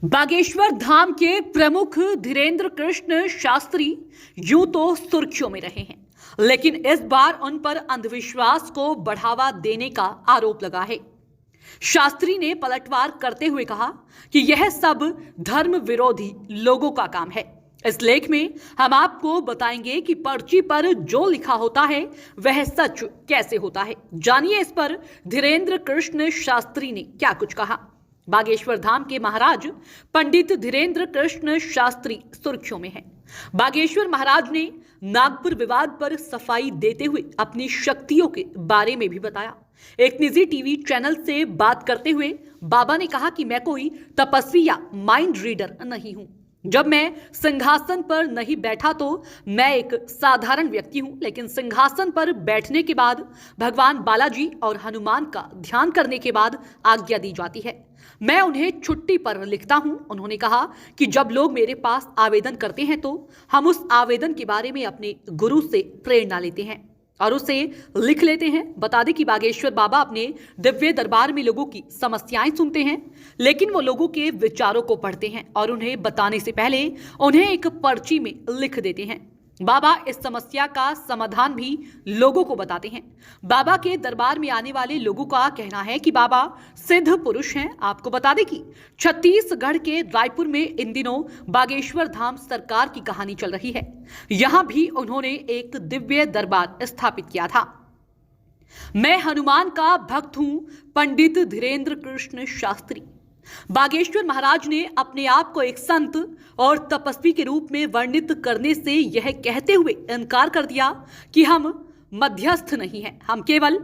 बागेश्वर धाम के प्रमुख धीरेन्द्र कृष्ण शास्त्री यूं तो सुर्खियों में रहे हैं, लेकिन इस बार उन पर अंधविश्वास को बढ़ावा देने का आरोप लगा है। शास्त्री ने पलटवार करते हुए कहा कि यह सब धर्म विरोधी लोगों का काम है। इस लेख में हम आपको बताएंगे कि पर्ची पर जो लिखा होता है वह सच कैसे होता है। जानिए इस पर धीरेन्द्र कृष्ण शास्त्री ने क्या कुछ कहा। बागेश्वर धाम के महाराज पंडित धीरेन्द्र कृष्ण शास्त्री सुर्खियों में हैं। बागेश्वर महाराज ने नागपुर विवाद पर सफाई देते हुए अपनी शक्तियों के बारे में भी बताया। एक निजी टीवी चैनल से बात करते हुए बाबा ने कहा कि मैं कोई तपस्वी या माइंड रीडर नहीं हूं। जब मैं सिंहासन पर नहीं बैठा तो मैं एक साधारण व्यक्ति हूं, लेकिन सिंहासन पर बैठने के बाद भगवान बालाजी और हनुमान का ध्यान करने के बाद आज्ञा दी जाती है। मैं उन्हें छुट्टी पर लिखता हूं। उन्होंने कहा कि जब लोग मेरे पास आवेदन करते हैं तो हम उस आवेदन के बारे में अपने गुरु से प्रेरणा लेते हैं और उसे लिख लेते हैं। बता दें कि बागेश्वर बाबा अपने दिव्य दरबार में लोगों की समस्याएं सुनते हैं, लेकिन वो लोगों के विचारों को पढ़ते हैं और उन्हें बताने से पहले उन्हें एक पर्ची में लिख देते हैं। बाबा इस समस्या का समाधान भी लोगों को बताते हैं। बाबा के दरबार में आने वाले लोगों का कहना है कि बाबा सिद्ध पुरुष हैं। आपको बता दें कि छत्तीसगढ़ के रायपुर में इन दिनों बागेश्वर धाम सरकार की कहानी चल रही है। यहां भी उन्होंने एक दिव्य दरबार स्थापित किया था। मैं हनुमान का भक्त हूं, पंडित धीरेन्द्र कृष्ण शास्त्री। बागेश्वर महाराज ने अपने आप को एक संत और तपस्वी के रूप में वर्णित करने से यह कहते हुए इनकार कर दिया कि हम मध्यस्थ नहीं हैं, हम केवल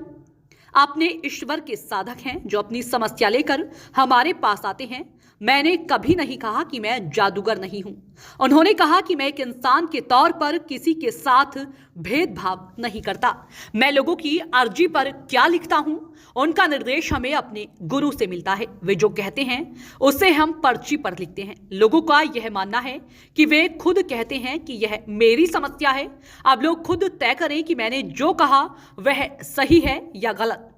अपने ईश्वर के साधक हैं जो अपनी समस्या लेकर हमारे पास आते हैं। मैंने कभी नहीं कहा कि मैं जादूगर नहीं हूं। उन्होंने कहा कि मैं एक इंसान के तौर पर किसी के साथ भेदभाव नहीं करता। मैं लोगों की अर्जी पर क्या लिखता हूं, उनका निर्देश हमें अपने गुरु से मिलता है। वे जो कहते हैं उसे हम पर्ची पर लिखते हैं। लोगों का यह मानना है कि वे खुद कहते हैं कि यह मेरी समस्या है। अब लोग खुद तय करें कि मैंने जो कहा वह सही है या गलत।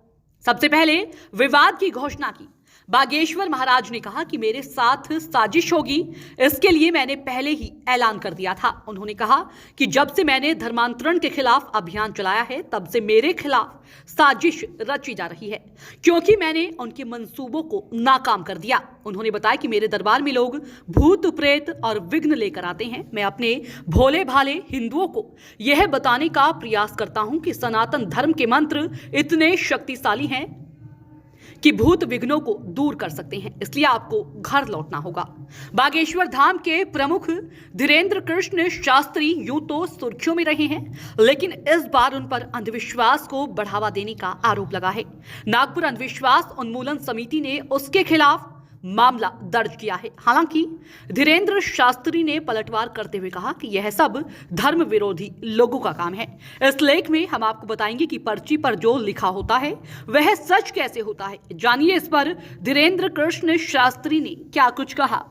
सबसे पहले विवाद की घोषणा की। बागेश्वर महाराज ने कहा कि मेरे साथ साजिश होगी, इसके लिए मैंने पहले ही ऐलान कर दिया था। उन्होंने कहा कि जब से मैंने धर्मांतरण के खिलाफ अभियान चलाया है तब से मेरे खिलाफ साजिश रची जा रही है, क्योंकि मैंने उनके मंसूबों को नाकाम कर दिया। उन्होंने बताया कि मेरे दरबार में लोग भूत प्रेत और विघ्न लेकर आते हैं। मैं अपने भोले भाले हिंदुओं को यह बताने का प्रयास करता हूं कि सनातन धर्म के मंत्र इतने शक्तिशाली हैं कि भूत विघ्नों को दूर कर सकते हैं, इसलिए आपको घर लौटना होगा। बागेश्वर धाम के प्रमुख धीरेन्द्र कृष्ण शास्त्री यूं तो सुर्खियों में रहे हैं, लेकिन इस बार उन पर अंधविश्वास को बढ़ावा देने का आरोप लगा है। नागपुर अंधविश्वास उन्मूलन समिति ने उसके खिलाफ मामला दर्ज किया है। हालांकि धीरेन्द्र शास्त्री ने पलटवार करते हुए कहा कि यह सब धर्म विरोधी लोगों का काम है। इस लेख में हम आपको बताएंगे कि पर्ची पर जो लिखा होता है वह सच कैसे होता है। जानिए इस पर धीरेन्द्र कृष्ण शास्त्री ने क्या कुछ कहा।